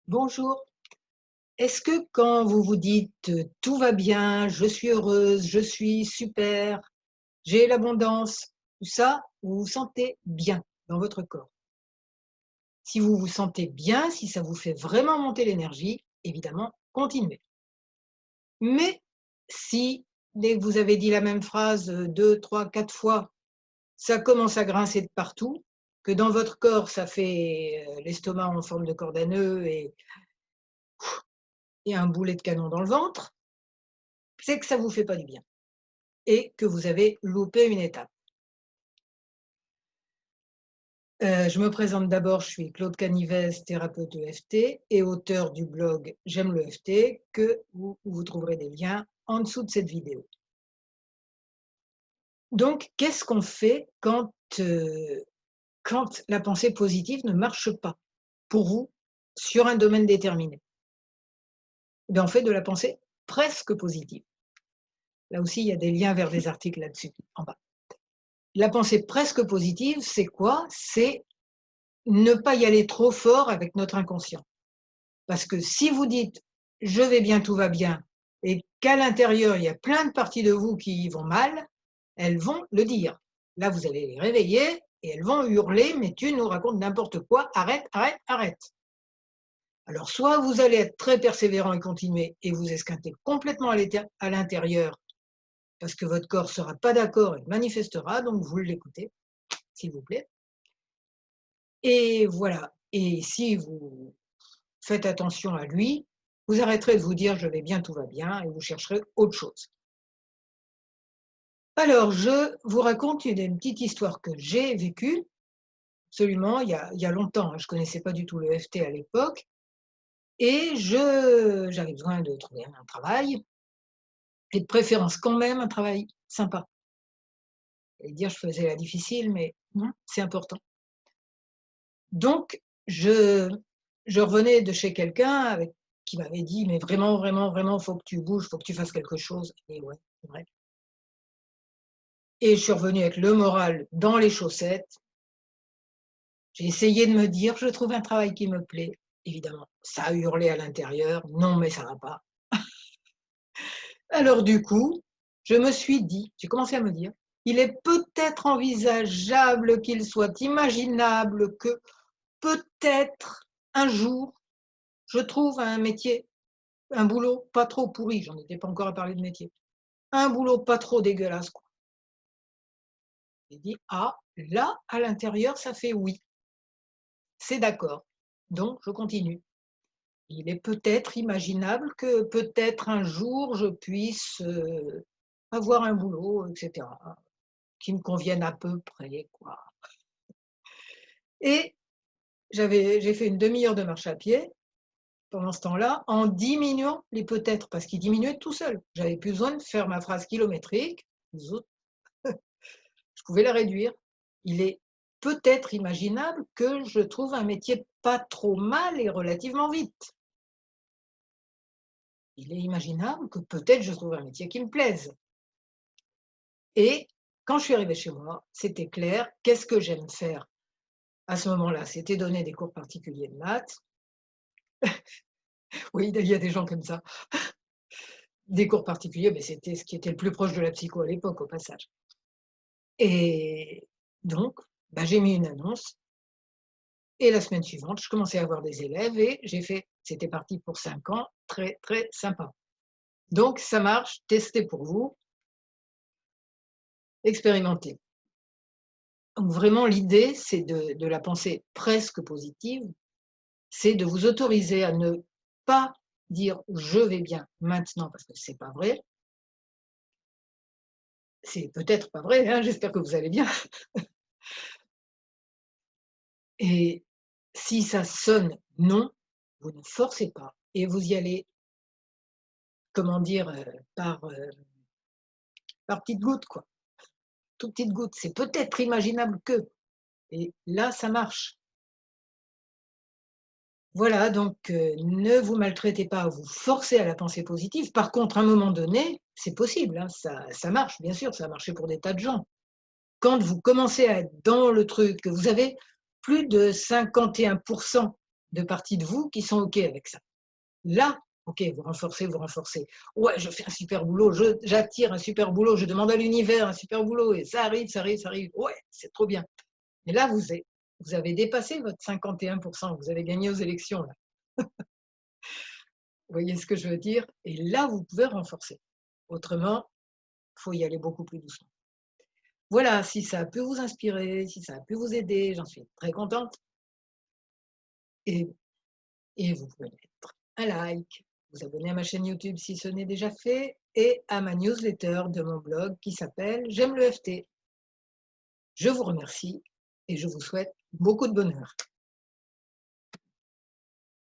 Bonjour. Est-ce que quand vous vous dites tout va bien, je suis heureuse, je suis super, j'ai l'abondance, tout ça, vous vous sentez bien dans votre corps? Si vous vous sentez bien, si ça vous fait vraiment monter l'énergie, évidemment, continuez. Mais si dès que vous avez dit la même phrase 2, 3, 4 fois, ça commence à grincer de partout, que dans votre corps ça fait l'estomac en forme de corde à nœud et un boulet de canon dans le ventre, c'est que ça vous fait pas du bien. Et que vous avez loupé une étape. Je me présente d'abord, je suis Claude Canivez, thérapeute EFT et auteur du blog J'aime le l'EFT que vous trouverez des liens en dessous de cette vidéo. Donc qu'est-ce qu'on fait quand la pensée positive ne marche pas pour vous sur un domaine déterminé? Eh bien, on fait de la pensée presque positive. Là aussi, il y a des liens vers des articles là-dessus, en bas. La pensée presque positive, c'est quoi? C'est ne pas y aller trop fort avec notre inconscient. Parce que si vous dites: «Je vais bien, tout va bien» et qu'à l'intérieur, il y a plein de parties de vous qui vont mal, elles vont le dire. Là, vous allez les réveiller et elles vont hurler: «Mais tu nous racontes n'importe quoi, arrête, arrête, arrête!» Alors soit vous allez être très persévérant et continuer et vous esquinter complètement à l'intérieur parce que votre corps ne sera pas d'accord et manifestera, donc vous l'écoutez, s'il vous plaît. Et voilà. Et si vous faites attention à lui, vous arrêterez de vous dire: «Je vais bien, tout va bien» et vous chercherez autre chose. Alors je vous raconte une petite histoire que j'ai vécue, absolument, il y a longtemps, hein, je ne connaissais pas du tout le l'EFT à l'époque et j'avais besoin de trouver un travail et de préférence quand même un travail sympa. J'allais dire je faisais la difficile, mais non, c'est important. Donc je je revenais de chez quelqu'un avec qui m'avait dit: «Mais vraiment, vraiment, vraiment, faut que tu bouges, faut que tu fasses quelque chose» et ouais, c'est vrai. Et je suis revenue avec le moral dans les chaussettes. J'ai essayé de me dire: «Je trouve un travail qui me plaît». Évidemment, ça a hurlé à l'intérieur: «Non, mais ça va pas». Alors du coup, je me suis dit j'ai commencé à me dire: «Il est peut-être envisageable qu'il soit imaginable que, peut-être, un jour, je trouve un métier, un boulot pas trop pourri». J'en étais pas encore à parler de métier. Un boulot pas trop dégueulasse, quoi. J'ai dit: «Ah, là, à l'intérieur, ça fait oui, c'est d'accord». Donc je continue. Il est peut-être imaginable que peut-être un jour je puisse, avoir un boulot et cetera, qui me convienne à peu près, quoi. Et j'ai fait une demi-heure de marche à pied pendant ce temps-là, en diminuant les peut-être, parce qu'ils diminuaient tout seuls. J'avais plus besoin de faire ma phrase kilométrique, zout, je pouvais la réduire. Il est peut-être imaginable que je trouve un métier pas trop mal et relativement vite. Il est imaginable que peut-être je trouve un métier qui me plaise. Et quand je suis arrivée chez moi, c'était clair. Qu'est-ce que j'aime faire à ce moment-là? C'était donner des cours particuliers de maths. Oui, il y a des gens comme ça. Des cours particuliers, mais c'était ce qui était le plus proche de la psycho à l'époque, au passage. Et donc, bah, j'ai mis une annonce et la semaine suivante, je commençais à avoir des élèves et c'était parti pour 5 ans, très, très sympa. Donc ça marche, testez pour vous, expérimentez. Donc vraiment l'idée, c'est de la pensée presque positive, c'est de vous autoriser à ne pas dire: «Je vais bien maintenant» parce que c'est pas vrai. C'est peut-être pas vrai, hein, j'espère que vous allez bien. Et si ça sonne non, vous ne forcez pas et vous y allez, comment dire, par petites gouttes, quoi, toutes petites gouttes. C'est peut-être imaginable que et là, ça marche. Voilà, donc ne vous maltraitez pas à vous forcer à la pensée positive. Par contre, à un moment donné, c'est possible, hein, ça marche, bien sûr, ça a marché pour des tas de gens. Quand vous commencez à être dans le truc, que vous avez plus de 51% de parties de vous qui sont OK avec ça. Là, OK, vous renforcez, vous renforcez. Ouais, je fais un super boulot, j'attire un super boulot, je demande à l'univers un super boulot et ça arrive, ça arrive, ça arrive. Ouais, c'est trop bien. Et là, vous avez dépassé votre 51%, vous avez gagné aux élections là. Vous voyez ce que je veux dire? Et là, vous pouvez renforcer. Autrement, il faut y aller beaucoup plus doucement. Voilà, si ça a pu vous inspirer, si ça a pu vous aider, j'en suis très contente et vous pouvez mettre un like, vous abonner à ma chaîne YouTube si ce n'est déjà fait et à ma newsletter de mon blog qui s'appelle J'aime le FT. Je vous remercie et je vous souhaite beaucoup de bonheur.